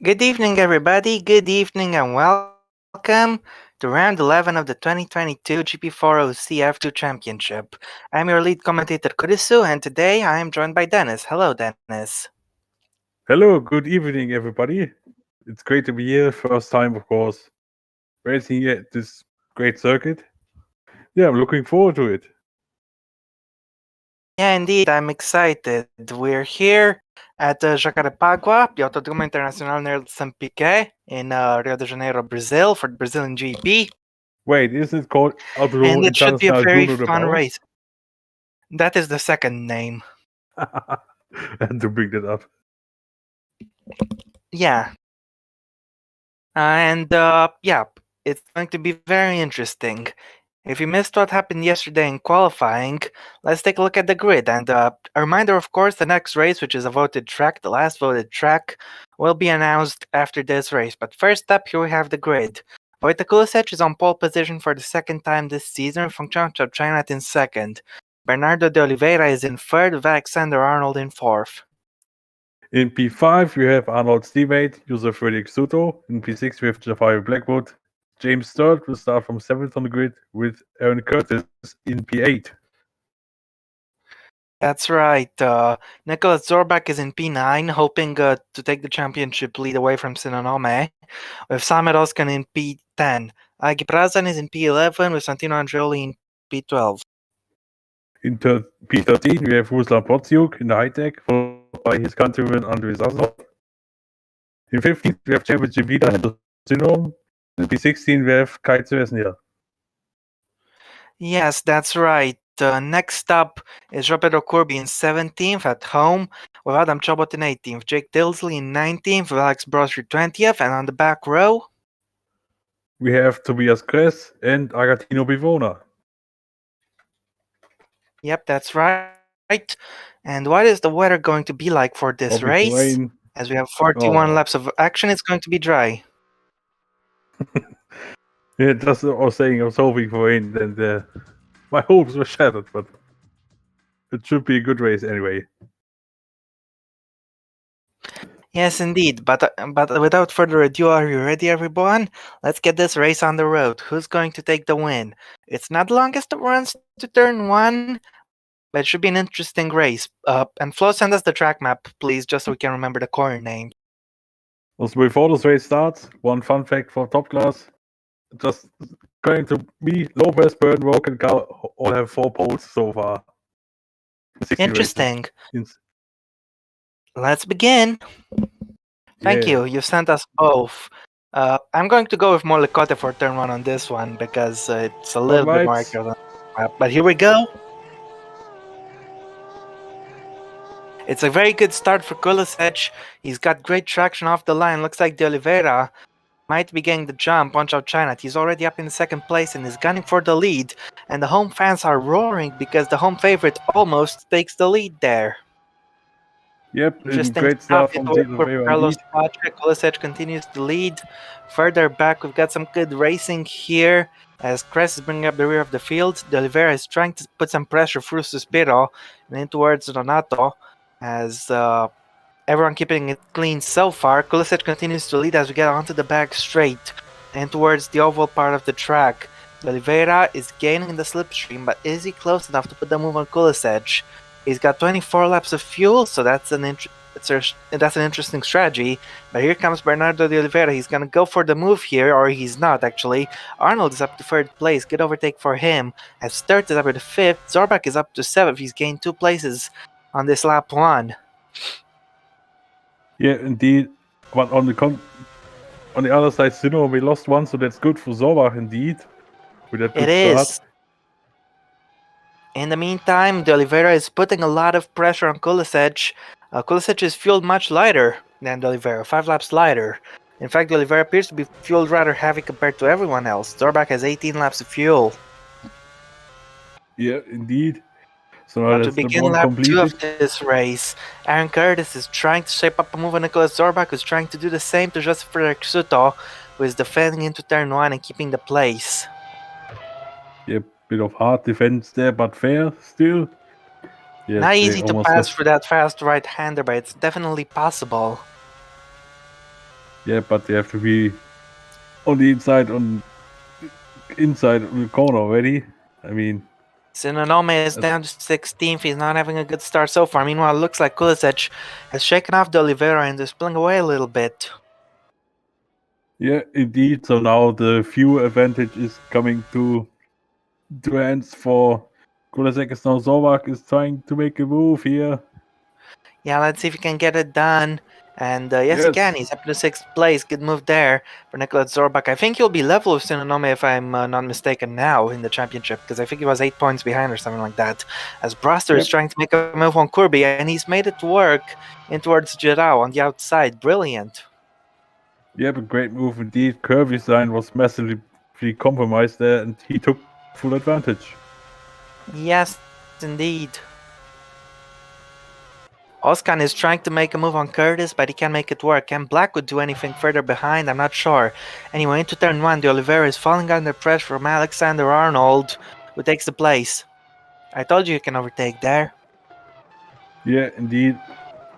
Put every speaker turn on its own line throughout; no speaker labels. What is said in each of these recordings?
Good evening, everybody. Good evening, and welcome to round 11 of the 2022 GP4 CF2 Championship. I'm your lead commentator, Kurisu, and today I am joined by Dennis. Hello, Dennis.
Hello, good evening, everybody. It's great to be here. First time, of course, racing here at this great circuit. Yeah, I'm looking forward to it.
Yeah, indeed, I'm excited. We're here at Jacarepagua, the Autodromo Internacional Nelson Piquet in Rio de Janeiro, Brazil, for the Brazilian GP,
Wait, isn't it called
and
Autodromo
it should be a
Internacional
very
Bruno de
fun
Paus?
race. That is the second name.
And to bring that up.
Yeah. Yeah, it's going to be very interesting. If you missed what happened yesterday in qualifying, let's take a look at the grid. And a reminder, of course, the next race, which is a voted track, the last voted track, will be announced after this race. But first up, here we have the grid. Wojtek Kulisic is on pole position for the second time this season, Francois China in second. Bernardo de Oliveira is in third, with Alexander Arnold in fourth.
In P5, we have Arnold's teammate, Josef Felix Soto. In P6, we have Jafari Blackwood. James Sturt will start from 7th on the grid with Aaron Curtis in P8.
That's right. Nicholas Zorbach is in P9, hoping to take the championship lead away from Sinanome, with Samet Oskan in P10. Agi Prazan is in P11, with Santino Andreoli in P12.
In P13, we have Ruslan Potsyuk in the high-tech, followed by his countryman Andrei Zasov. In 15th, we have championship leader Hendrik Syndrome. In P16, we have Kite Svesnia.
Yes, that's right. Next up is Roberto Corby in 17th at home, with Adam Chobot in 18th, Jake Dillsley in 19th, with Alex Brosser 20th, and on the back row,
We have Tobias Kress and Agatino Bivona.
yep, that's right. And what is the weather going to be like for this
Hoping
race?
for rain.
As we have 41
Oh.
laps of action, it's going to be dry.
Yeah, just I was saying I was hoping for rain, and my hopes were shattered, but it should be a good race anyway.
Yes, indeed. But without further ado, are you ready, everyone? Let's get this race on the road. Who's going to take the win? It's not the longest that runs to turn one, but it should be an interesting race. And Flo, send us the track map, please, just so we can remember the corner name.
Also, before this race starts, one fun fact for Top Class: just going to me, Lopez, Burton, Rock, and Cal all have 4 poles so far. 60 races.
Interesting. Let's begin. Thank
Yeah.
you. You sent us both. I'm going to go with Molecote for turn one on this one because it's a little bit more accurate than the map. But here we go. It's a very good start for Kulisic. He's got great traction off the line. Looks like De Oliveira might be getting the jump on China. He's already up in second place and is gunning for the lead. And the home fans are roaring because the home favorite almost takes the lead there.
Yep,
Interesting
great
stuff.
start from
For
De Oliveira
Carlos
indeed.
Patrick. Kulisic continues to lead. Further back, we've got some good racing here as Kress is bringing up the rear of the field. De Oliveira is trying to put some pressure through Suspiro and in towards Donato as everyone keeping it clean so far. Kulisic continues to lead as we get onto the back straight and towards the oval part of the track. De Oliveira is gaining the slipstream, but is he close enough to put the move on Kulisic? He's got 24 laps of fuel, so that's an interesting strategy. But here comes Bernardo de Oliveira. He's gonna go for the move here, or he's not actually. Arnold is up to third place. Good overtake for him. As Sturt is up to fifth. Zorbach is up to seventh. He's gained 2 places on this lap 1.
Yeah, indeed. But on the other side, Sino, we lost one, so that's good for Zorbach indeed. With that good start.
In the meantime, De Oliveira is putting a lot of pressure on Kulisic. Kulisic is fueled much lighter than De Oliveira, 5 laps lighter. In fact, De Oliveira appears to be fueled rather heavy compared to everyone else. Zorbach has 18 laps of fuel.
Yeah, indeed. So now
But to
that's
begin
one
lap
completed.
2 of this race, Aaron Curtis is trying to shape up a move on Nicholas Zorbach, who's trying to do the same to Josef Frederick Suto, who is defending into turn 1 and keeping the place.
Yeah, bit of hard defense there, but fair still.
Yeah, not easy to pass for that fast right-hander, but it's definitely possible.
Yeah, but they have to be on the inside of the corner already. I mean,
Sinonome is
that's,
down to 16th. He's not having a good start so far. Meanwhile, it looks like Kulisic has shaken off the Oliveira and is pulling away a little bit.
yeah, indeed. So now the fuel advantage is coming to hands for Kulasek. Is now Zorvak is trying to make a move here.
Yeah, let's see if he can get it done. And yes, he can.
Yes.
He's up to 6th place. Good move there for Nicholas Zorbak. I think he'll be level with Sinonome if I'm not mistaken now in the championship, because I think he was 8 points behind or something like that. As Braster is
Yep.
trying to make a move on Kirby, and he's made it work in towards Jirao on the outside. Brilliant.
Yep, a great move indeed. Kirby's line was massively compromised there, and he took full advantage.
Yes, indeed. Oskan is trying to make a move on Curtis, but he can't make it work. Can Blackwood do anything further behind? I'm not sure. Anyway, into turn 1, the Oliveira is falling under pressure from Alexander Arnold, who takes the place. I told you can overtake there.
Yeah, indeed.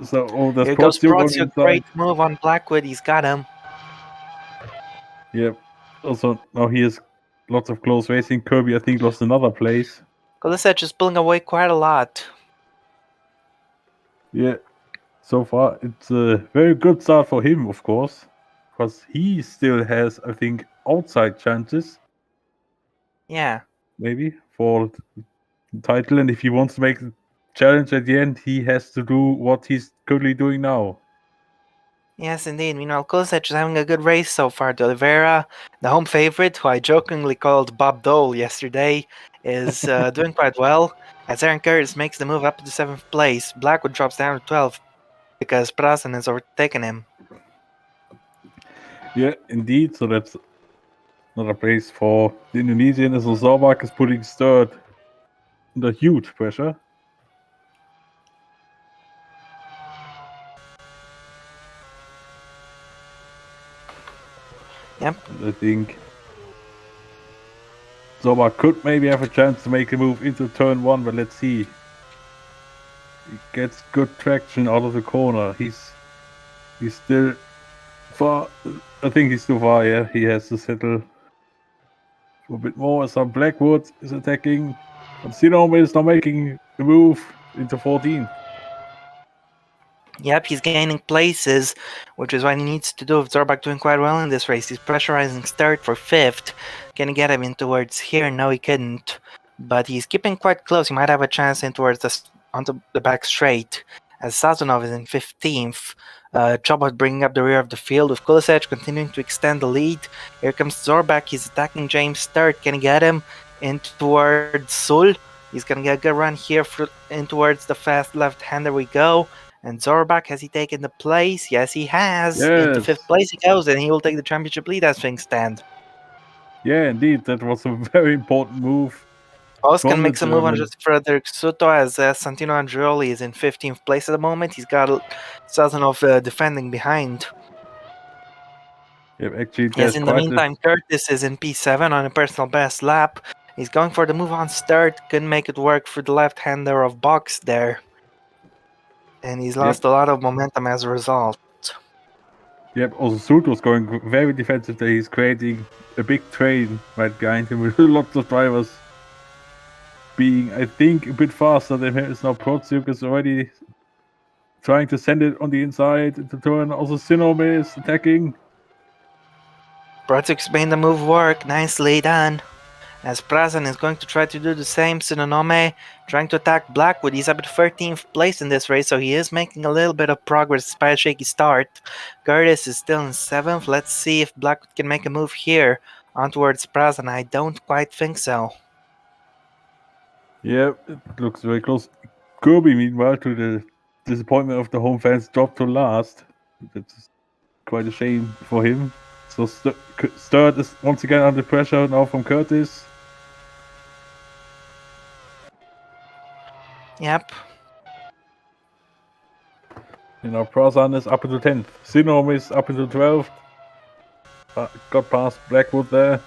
So, oh, there's
Here goes
Protsiuk on the
Protsy,
inside.
great move on Blackwood, he's got him.
Yep. Also, now he has lots of close racing. Kirby, I think, lost another place.
Kolisec is pulling away quite a lot.
Yeah. So far, it's a very good start for him, of course, because he still has, I think, outside chances,
Yeah.
maybe, for the title. And if he wants to make the challenge at the end, he has to do what he's currently doing now.
Yes, indeed. Meanwhile, Kolisec is having a good race so far. De Oliveira, the home favorite, who I jokingly called Bob Dole yesterday, is doing quite well. As Aaron Curtis makes the move up to 7th place, Blackwood drops down to 12th because Prasen has overtaken him.
Yeah, indeed. So that's another place for the Indonesian. As Zorvak is putting third under huge pressure.
Yep.
And I think Zorvak could maybe have a chance to make a move into turn 1, but let's see. He gets good traction out of the corner. He's still far. I think he's too far. Yeah, he has to settle for a bit more. Some Blackwood is attacking. But Sinome is now making a move into 14.
Yep, he's gaining places, which is what he needs to do. Zorbak doing quite well in this race. He's pressurizing start for 5th. Can he get him in towards here? No, he couldn't. But he's keeping quite close. He might have a chance in towards onto the back straight. As Sazonov is in 15th. Chobot bringing up the rear of the field with Kulisec continuing to extend the lead. Here comes Zorbak. He's attacking James third. Can he get him in towards Sul? He's gonna get a good run here in towards the fast left-hander we go. And Zorbak, has he taken the place? Yes, he has. Into
Yes.
5th place he goes, and he will take the championship lead as things stand.
Yeah, indeed. That was a very important move
Oskan
from the
makes a move on
German.
just Frederick Soto as Santino Andreoli is in 15th place at the moment. He's got Sazonov defending behind.
Yeah, actually,
Yes,
there's
in the
quite a.
meantime, Curtis is in P7 on a personal best lap. He's going for the move on start. Couldn't make it work for the left-hander of Box there. And he's lost
Yep.
a lot of momentum as a result.
Yep. Also, Sud was going very defensive there. He's creating a big train right behind him with lots of drivers being, I think, a bit faster than him. It's now Protsiuk is already trying to send it on the inside into turn. Also, Sinome is attacking.
Protsiuk's made the move work. Nicely done. As Prazen is going to try to do the same. Sinonome trying to attack Blackwood. He's up at 13th place in this race, so he is making a little bit of progress despite a shaky start. Curtis is still in 7th. Let's see if Blackwood can make a move here on towards Prazen. I don't quite think so.
Yeah, it looks very close. Kirby, meanwhile, to the disappointment of the home fans, dropped to last. That's quite a shame for him. So Sturt is once again under pressure now from Curtis.
Yep.
You know, Prasan is up into 10th. Sinome is up into 12th. Got past Blackwood there.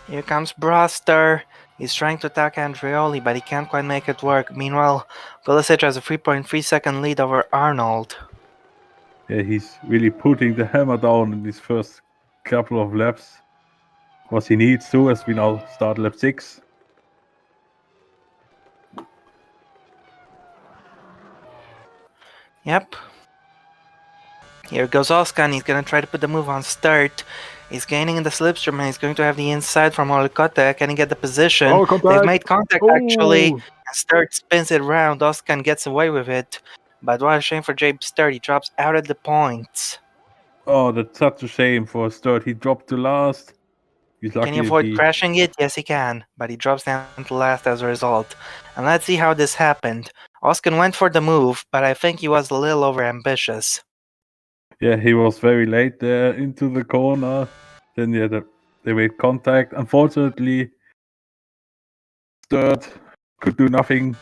Here comes Braster. He's trying to attack Andreoli, but he can't quite make it work. Meanwhile, Golasic has a 3.3 second lead over Arnold.
Yeah, he's really putting the hammer down in these first couple of laps. What he needs to as we now start lap 6.
Yep. Here goes Oskan. He's gonna try to put the move on start. He's gaining in the slipstream and he's going to have the inside from Olcota. Can he get the position?
Oh,
They've
contact!
made contact actually.
Oh!
And Sturt spins it around. Oskan gets away with it. But what a shame for Jabe Sturt. He drops out at the points.
Oh, that's such a shame for Sturt. He dropped to last. He's
Can he
lucky that
avoid
he.
crashing it? Yes, he can. But he drops down to last as a result. And let's see how this happened. Oskan went for the move, but I think he was a little overambitious.
Yeah, he was very late there into the corner. Then, yeah, they made contact. Unfortunately, Sturt could do nothing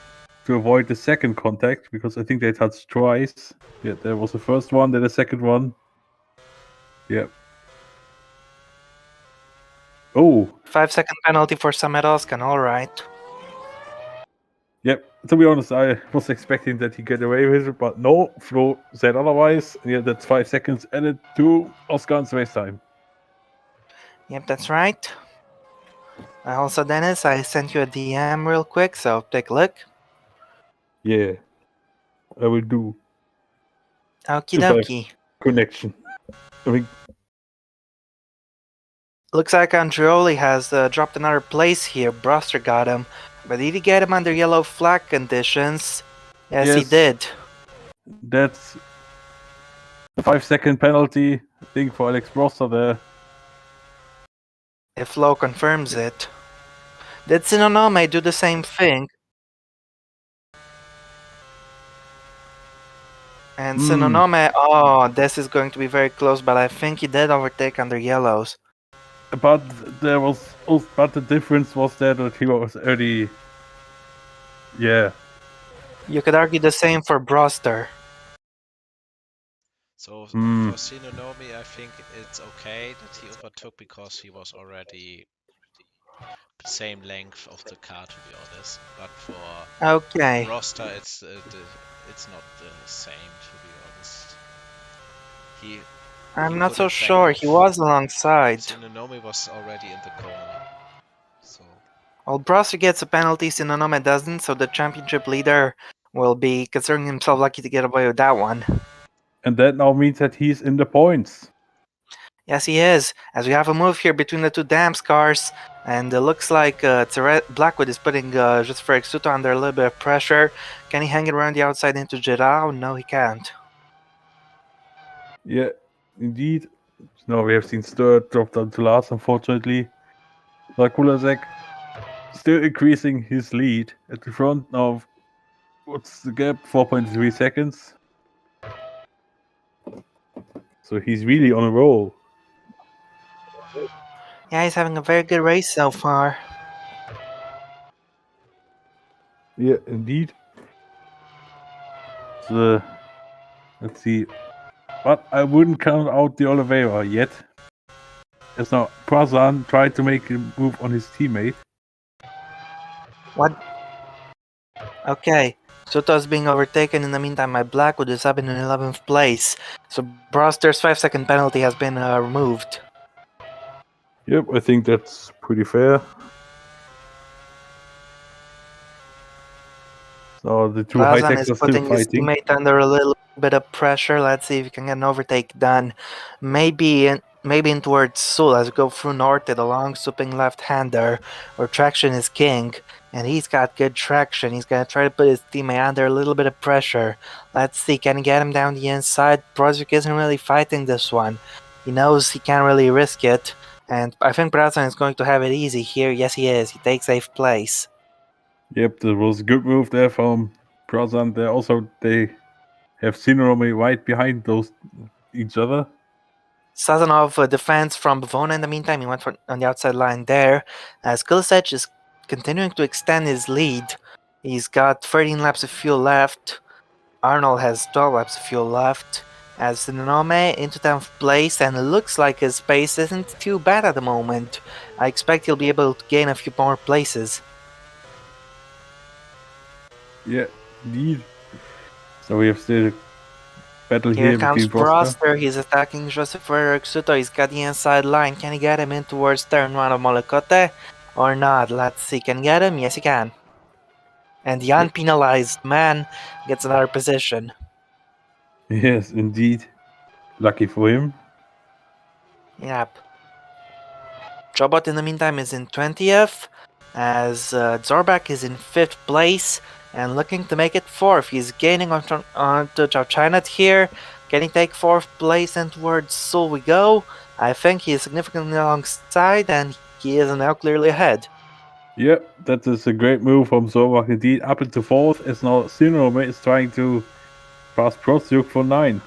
to avoid the second contact because I think they touched twice. Yeah, there was the first one, then the second one. Yeah. Oh,
5-second penalty for Samet Oskan, alright.
yep. To be honest, I was expecting that he get away with it, but no. Flo said otherwise. Yeah, that's 5 seconds added to Oscar's race time.
Yep, that's right. Also, Dennis, I sent you a DM real quick, so take a look.
Yeah, I will do.
Okie
If I have
dokie.
connection. I mean,
Looks like Andreoli has dropped another place here. Broster got him. But did he get him under yellow flag conditions? Yes, he
yes,
did.
that's a 5-second penalty, I think, for Alex Brosser there.
If Flo confirms it. Did Sinonome do the same thing? And Sinonome, oh, this is going to be very close, but I think he did overtake under yellows.
But there was, but the difference was there that he was already, yeah.
You could argue the same for Broster.
So for Sinonomi, I think it's okay that he overtook because he was already the same length of the car, to be honest. But for
Okay.
Roster, it's not the same, to be honest.
I'm
he
not
would
so
have
sure.
backed
He
off.
was alongside.
Sinonomi was already in the corner. So
Well, Broster gets a penalty, Sinonome doesn't, so the championship leader will be considering himself lucky to get away with that one.
And that now means that he's in the points.
Yes, he is, as we have a move here between the two Dams cars, and it looks like Blackwood is putting just Frederick Suto under a little bit of pressure. Can he hang it around the outside into Jeddah? No, he can't.
Yeah, indeed. Now we have seen Sturt drop down to last, unfortunately. Like Kulazek still increasing his lead at the front now. What's the gap? 4.3 seconds. So he's really on a roll.
Yeah, he's having a very good race so far.
Yeah, indeed. So, let's see. But I wouldn't count out the Oliveira yet. As now Prazan tried to make a move on his teammate.
What? Okay, Suto's being overtaken in the meantime by Blackwood, is up in 11th place. So Broster's 5-second penalty has been removed.
Yep, I think that's pretty fair. So the two high
Prazan
techs
is
are still
putting his
fighting.
teammate under a little bit of pressure. Let's see if he can get an overtake done. Maybe in towards Sul as we go through north to the long swooping left-hander, where traction is king, and he's got good traction. He's gonna try to put his teammate under a little bit of pressure. Let's see, can he get him down the inside? Brozik isn't really fighting this one. He knows he can't really risk it, and I think Prazan is going to have it easy here. Yes, he is. He takes 8th place.
Yep, that was a good move there from Prazan. There also they have Sinoromi right behind those each other.
Sazonov defends from Bavona in the meantime. He went on the outside line there. As Kulisec is continuing to extend his lead. He's got 13 laps of fuel left. Arnold has 12 laps of fuel left. As Sinonome into 10th place, and it looks like his pace isn't too bad at the moment. I expect he'll be able to gain a few more places.
Yeah, indeed. So we have still battle
Here
here
comes
between Broster.
Broster. He's attacking Joseph Frederick Suto. He's got the inside line. Can he get him in towards turn one of Molokote or not? Let's see. Can he get him? Yes, he can. And the unpenalized man gets another position.
Yes, indeed. Lucky for him.
Yep. Jobot in the meantime is in 20th, as Zorbak is in 5th place and looking to make it 4th. He's gaining onto Chowchinat here. Can he take 4th place and towards Seoul we go? I think he is significantly alongside and he is now clearly ahead.
Yep, that is a great move from Zorbach indeed. Up into 4th, as now Sinome is trying to pass Prosyuk for 9.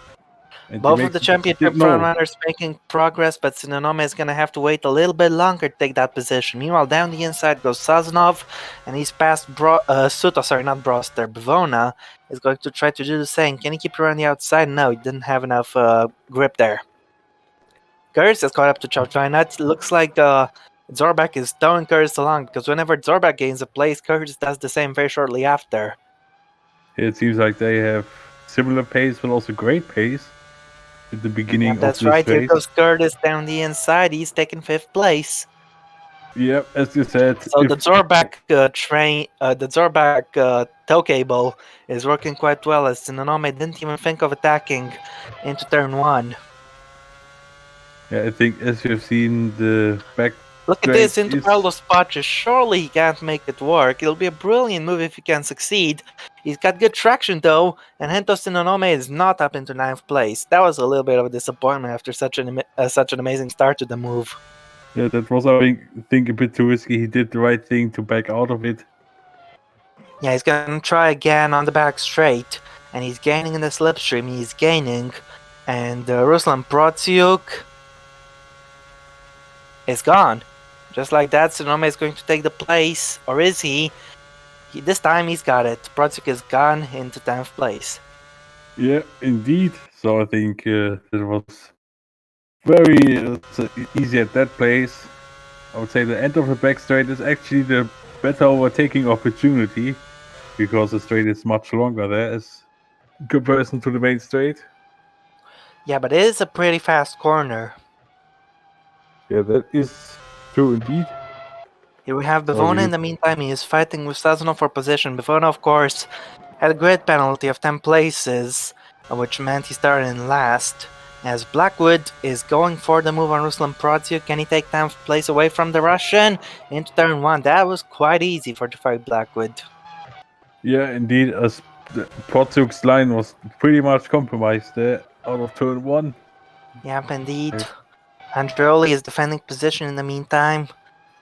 And
Both of the championship
no.
frontrunners making progress, but Sinonome is going to have to wait a little bit longer to take that position. Meanwhile, down the inside goes Sazonov, and he's past Suto, sorry, not Broster. Bavona is going to try to do the same. Can he keep around the outside? No, he didn't have enough grip there. Kurz has caught up to Chowchinat. Looks like Zorbak is throwing Kurz along, because whenever Zorbak gains a place, Kurz does the same very shortly after.
It seems like they have similar pace, but also great pace at the beginning of
That's
this
right, here
race.
goes Curtis down the inside. He's taking 5th place.
Yep, as you said.
So the Zorbak the Zorbak tow cable is working quite well, as Sinonome didn't even think of attacking into turn 1.
Yeah, I think as you've seen, the back
Look at this,
straight
into
is-
Carlos Paches. Surely he can't make it work. It'll be a brilliant move if he can succeed. He's got good traction though, and Hento Sinonome is not up into 9th place. That was a little bit of a disappointment after such an amazing start to the move.
Yeah, that was, I think, a bit too risky. He did the right thing to back out of it.
Yeah, he's gonna try again on the back straight, and he's gaining in the slipstream. He's gaining, and Ruslan Protsiuk is gone. Just like that, Sonoma is going to take the place, or is he? This time he's got it. Protsiuk is gone into 10th place.
Yeah, indeed. So I think it was very easy at that place. I would say the end of the back straight is actually the better overtaking opportunity, because the straight is much longer there as in comparison to the main straight.
Yeah, but it is a pretty fast corner.
Yeah, that is true indeed.
Here we have Bavona in the meantime. He is fighting with Sazonov for position. Bavona, of course, had a grid penalty of 10 places, which meant he started in last. As Blackwood is going for the move on Ruslan Protsiuk. Can he take 10th place away from the Russian into turn 1? That was quite easy for the fight Blackwood.
Yeah, indeed, as Protsiuk's line was pretty much compromised there out of turn 1.
Yep, indeed. Andreoli is defending position in the meantime,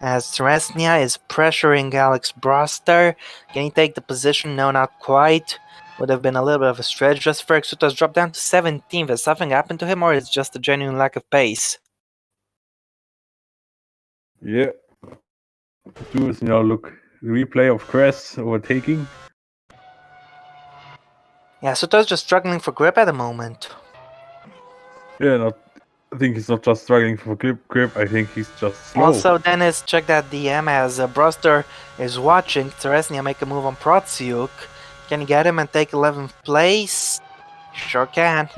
as Teresnia is pressuring Alex Broster. Can he take the position? No, not quite. Would have been a little bit of a stretch. Just Ferguson has dropped down to 17th. Has something happened to him, or is it just a genuine lack of pace?
Yeah. Do is now look replay of Cress overtaking.
Yeah, Suto's just struggling for grip at the moment.
Yeah, I think he's not just struggling for grip. I think he's just slow.
Also, Dennis, check that DM as Broster is watching Teresnia make a move on Protsiuk. Can he get him and take 11th place? Sure can.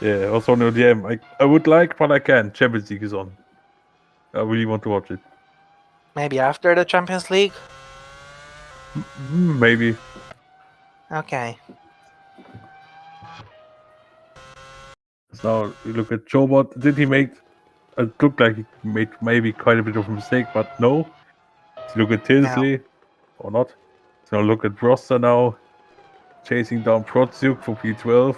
Yeah, also no DM. I would like, but I can't. Champions League is on. I really want to watch it.
Maybe after the Champions League?
Maybe.
Okay.
So now we look at Jobot. Did he make... It looked like he made maybe quite a bit of a mistake, but no. Let's look at Tilsley. Or not. So now look at Broster now. Chasing down Protsiuk for P12.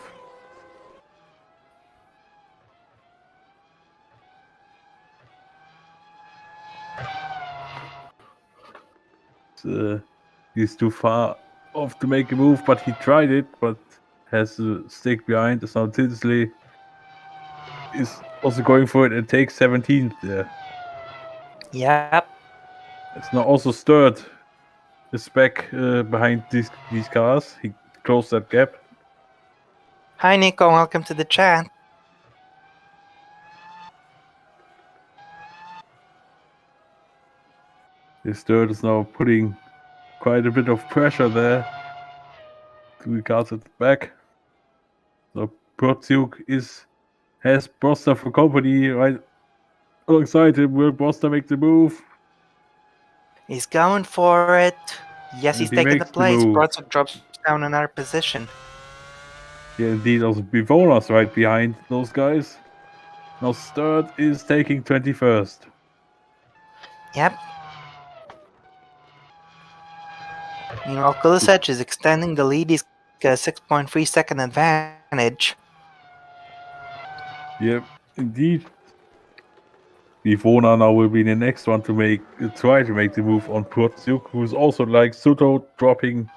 He's too far off to make a move, but he tried it, but has a stick behind. So Tilsley is also going for it and takes 17th there.
Yep.
It's now also Sturd is back behind these cars. He closed that gap.
Hi, Nico. Welcome to the chat.
This Sturd is now putting quite a bit of pressure there to the cars at the back. Protsuk has Broster for company right alongside him. Will Broster make the move?
He's going for it. Yes, he's
And he
taking the
makes the
place.
move.
Brodsuk drops down in our position.
Yeah, indeed. Also, Bivona's right behind those guys. Now Sturt is taking 21st.
Yep. Meanwhile, Kulisevich is extending the lead. He's got a 6.3 second advantage.
Yep, indeed. Bivona now will be the next one to try to make the move on Protsuk, who's also like Suto dropping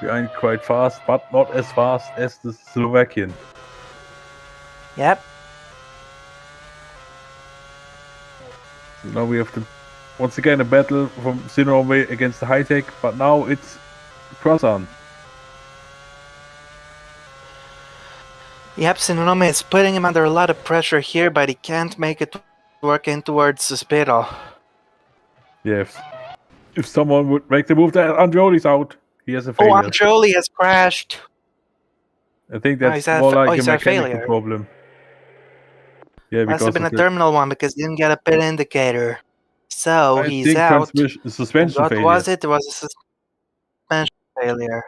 behind quite fast, but not as fast as the Slovakian.
Yep.
So now we have once again a battle from Sinome against the high tech, but now it's Prasan.
Yep, Sinonome is putting him under a lot of pressure here, but he can't make it work in towards Suspiro.
Yeah, if someone would make the move, that Andreoli's out. He has a
Oh,
failure.
Andreoli has crashed.
I think
Oh,
that's more like a
he's had a
mechanical
failure.
problem. Yeah,
Must have
because
been a
of the,
terminal one because he didn't get a pit indicator. So
I
he's
think
out. And
suspension
what
failure.
was it? It was a suspension failure.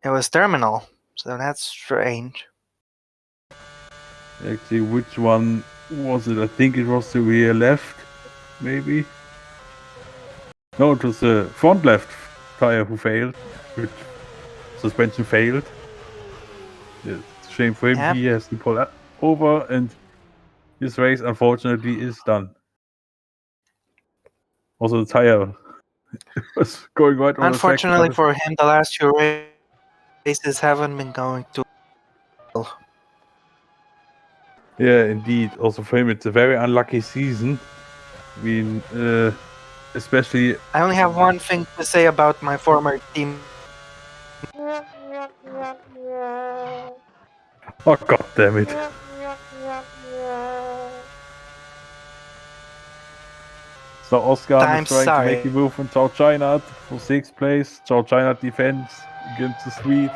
It was terminal. So that's strange.
Actually, which one was it? I think it was the rear left, maybe. No, it was the front left tire who failed. Which suspension failed. Yeah, it's a shame for him.
Yep.
He has to pull that over, and his race unfortunately is done. Also, the tire was going right on the track.
Unfortunately for him, the last few races haven't been going too well.
Yeah, indeed. Also for him, it's a very unlucky season. I mean, especially.
I only have one thing to say about my former team.
Oh, god damn it. So Oscar is trying to make a move on Chao China for 6th place. Chao China defends against the Swede.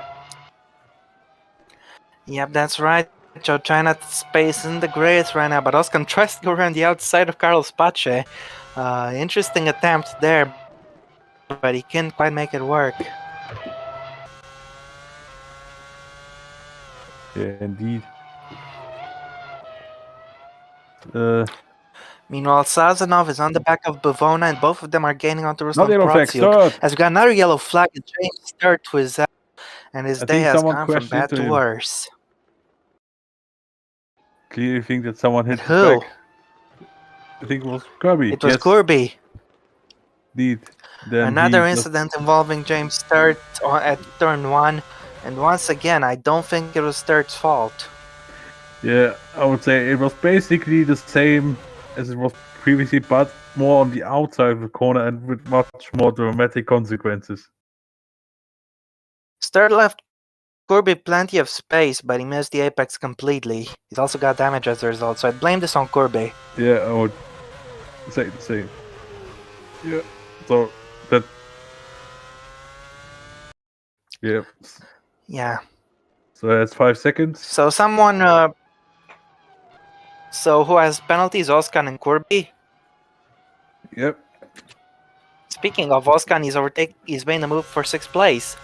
Yep, that's right. Chao China space in the great right now, but Oscar tries to go around the outside of Carlos Pache. Interesting attempt there, but he can't quite make it work.
Yeah, indeed.
Meanwhile, Sazonov is on the back of Bavona, and both of them are gaining onto Ruslan
yellow flag,
Protsiuk. As we got another yellow flag, and James Sturt was out, and his day has gone from bad to worse.
Clearly think that someone hit his back. I think it was Kirby.
It was Kirby.
Indeed. Then
another incident involving James Sturt at turn 1, and once again, I don't think it was Sturt's fault.
Yeah, I would say it was basically the same as it was previously, but more on the outside of the corner and with much more dramatic consequences.
Sturt left Kirby plenty of space, but he missed the apex completely. He's also got damage as a result, so I'd blame this on Kirby.
Yeah, I would say the same. Yeah, so that... Yeah.
Yeah.
So that's 5 seconds.
So someone... So who has penalties? Oskan and Kirby?
Yep.
Speaking of Oskan, he's made a move for 6th place.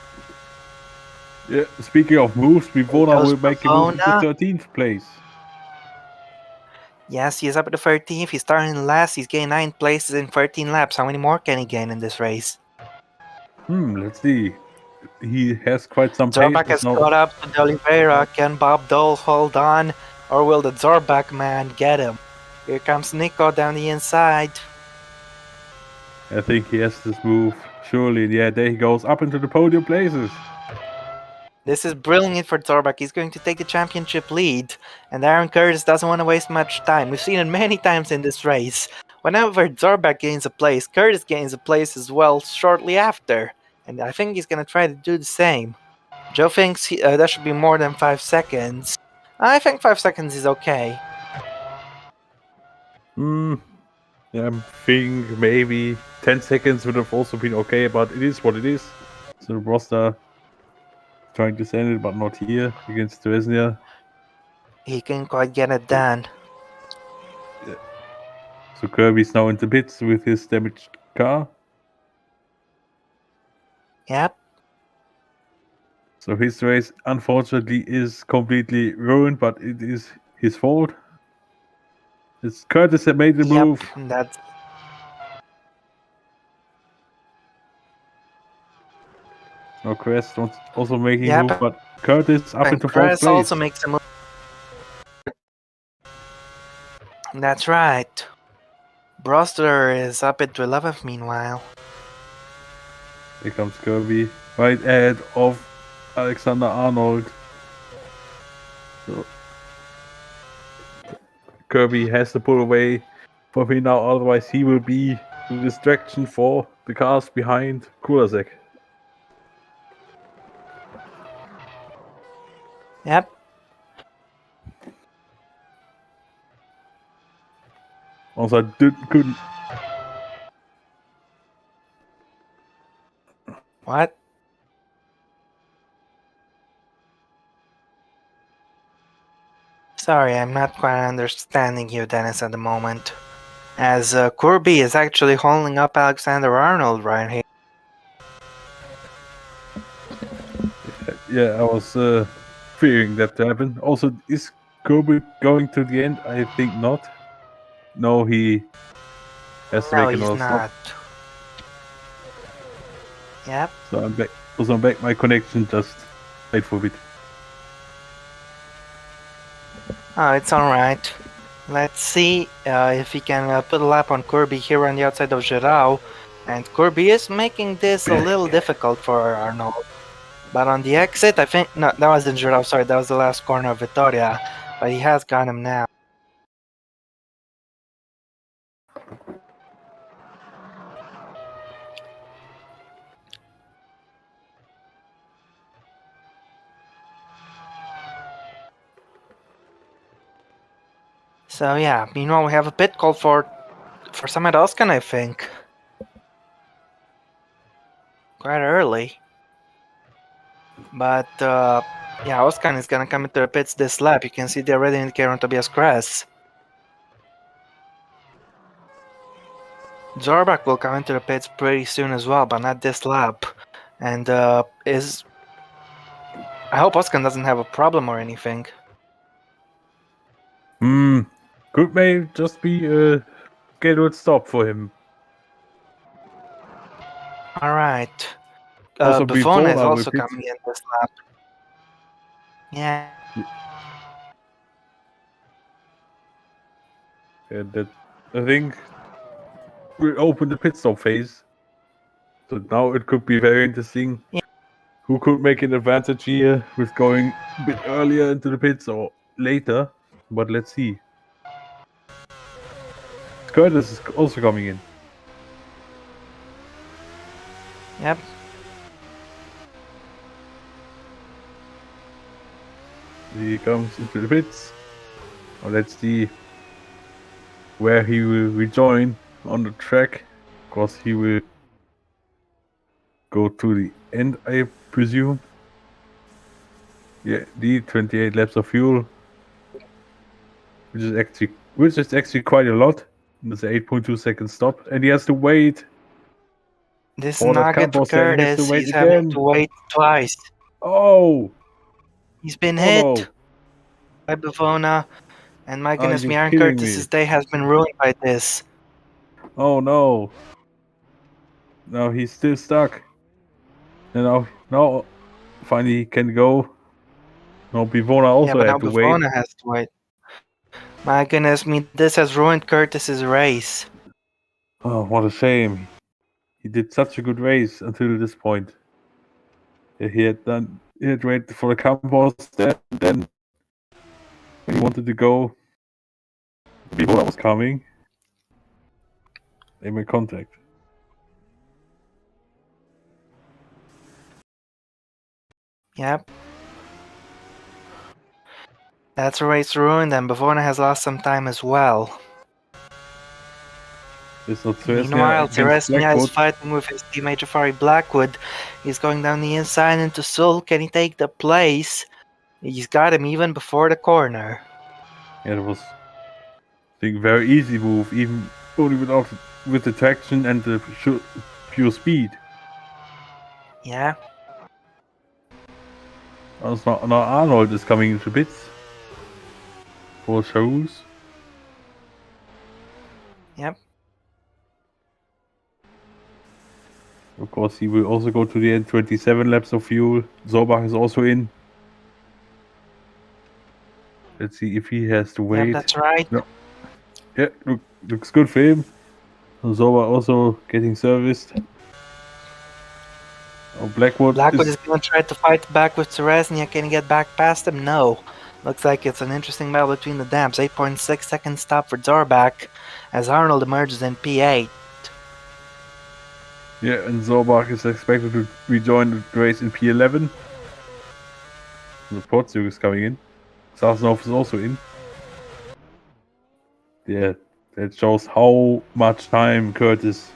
Yeah, speaking of moves, Bivona will make a move to 13th place.
Yes, he's up at the 13th. He's starting last. He's gained 9 places in 13 laps. How many more can he gain in this race?
Let's see. He has quite some pace.
Zorbak has caught up to Oliveira. Can Bob Dole hold on? Or will the Zorbak man get him? Here comes Nico down the inside.
I think he has this move. Surely, yeah, there he goes up into the podium places.
This is brilliant for Zorbak. He's going to take the championship lead. And Aaron Curtis doesn't want to waste much time. We've seen it many times in this race. Whenever Zorbak gains a place, Curtis gains a place as well shortly after. And I think he's going to try to do the same. Joe thinks that should be more than 5 seconds. I think 5 seconds is okay.
I think maybe 10 seconds would have also been okay, but it is what it is. So Rosta trying to send it, but not here against Dresnia.
he can quite get it done.
So Kirby's now in the pits with his damaged car.
Yep.
So his race, unfortunately, is completely ruined, but it is his fault. It's Curtis that made the move.
That's
Now Crest also making a move, but Curtis up
and
into fourth
Cress
place.
also makes a move. That's right. Brostler is up into 11th meanwhile.
Here comes Kirby, right ahead of Alexander Arnold. So Kirby has to pull away from him now, otherwise he will be the distraction for the cars behind Kulasek.
Yep.
Also, couldn't.
What? Sorry, I'm not quite understanding you, Dennis, at the moment. As Kirby is actually holding up Alexander Arnold right here.
Yeah, I was fearing that to happen. Also, is Kirby going to the end? I think not. No, he has to
No,
make
he's
another
not.
stop.
Yep.
So I'm back. Also, I'm back. My connection just wait for a bit.
Oh, it's alright. Let's see if he can put a lap on Kirby here on the outside of Girao. And Kirby is making this a little difficult for Arnold. But on the exit, I think... No, that wasn't Girao, sorry, that was the last corner of Vitoria. But he has got him now. So yeah, meanwhile we have a pit call for Samet Oskan, I think. Quite early. But yeah, Oskan is gonna come into the pits this lap. You can see the already indicator on Tobias Kress. Zorbak will come into the pits pretty soon as well, but not this lap. And I hope Oskan doesn't have a problem or anything.
Could may just be a scheduled stop for him.
Alright.
Also,
Buffon is
I will
also
pit.
coming in this lap. Yeah.
And that, I think, will open the pit stop phase. So now it could be very interesting.
Yeah.
Who could make an advantage here with going a bit earlier into the pits or later? But let's see. Curtis is also coming in.
Yep.
He comes into the pits. Now let's see where he will rejoin on the track. Of course, he will go to the end, I presume. Yeah, the 28 laps of fuel, which is actually quite a lot. That's an 8.2 second stop, and he has to wait.
This
For that
nugget for
Campos there, he has to
Curtis,
wait
he's having
again.
to wait twice.
Oh!
He's been
Oh
hit
no!
by Bavona, and my
Are
goodness,
you
Aaron
kidding
Curtis's
me?
day has been ruined by this.
Oh no! Now he's still stuck. And now finally he can go. No, Bivona
Yeah,
also
but now
had to wait.
Bavona has to wait. My goodness me, this has ruined Curtis's race.
Oh, what a shame. He did such a good race until this point. He had waited for the Campos there, and then when he wanted to go, Bivona was coming. They made contact.
Yep. That's a race ruined, and Bavona has lost some time as well.
It's not
Meanwhile,
against
Teresnia is
Blackwood.
fighting with his teammate Jafari Blackwood. He's going down the inside into Sul. Can he take the place? He's got him even before the corner.
Yeah, it was, I think, very easy move, even only with the traction and the pure speed.
Yeah.
Now Arnold is coming into bits for shows.
Yep.
Of course, he will also go to the end. 27 laps of fuel. Zorbach is also in. Let's see if he has to
Yep,
wait.
that's right.
No. Yeah, looks good for him. Zorbach also getting serviced. Oh, Blackwood
Blackwood is going to try to fight back with Teresnia. Can he get back past him? No. Looks like it's an interesting battle between the damps. 8.6 second stop for Zorbach as Arnold emerges in P8.
Yeah, and Zorbach is expected to rejoin the race in P11. The Portsmouth is coming in. Sassenhoff is also in. Yeah, that shows how much time Curtis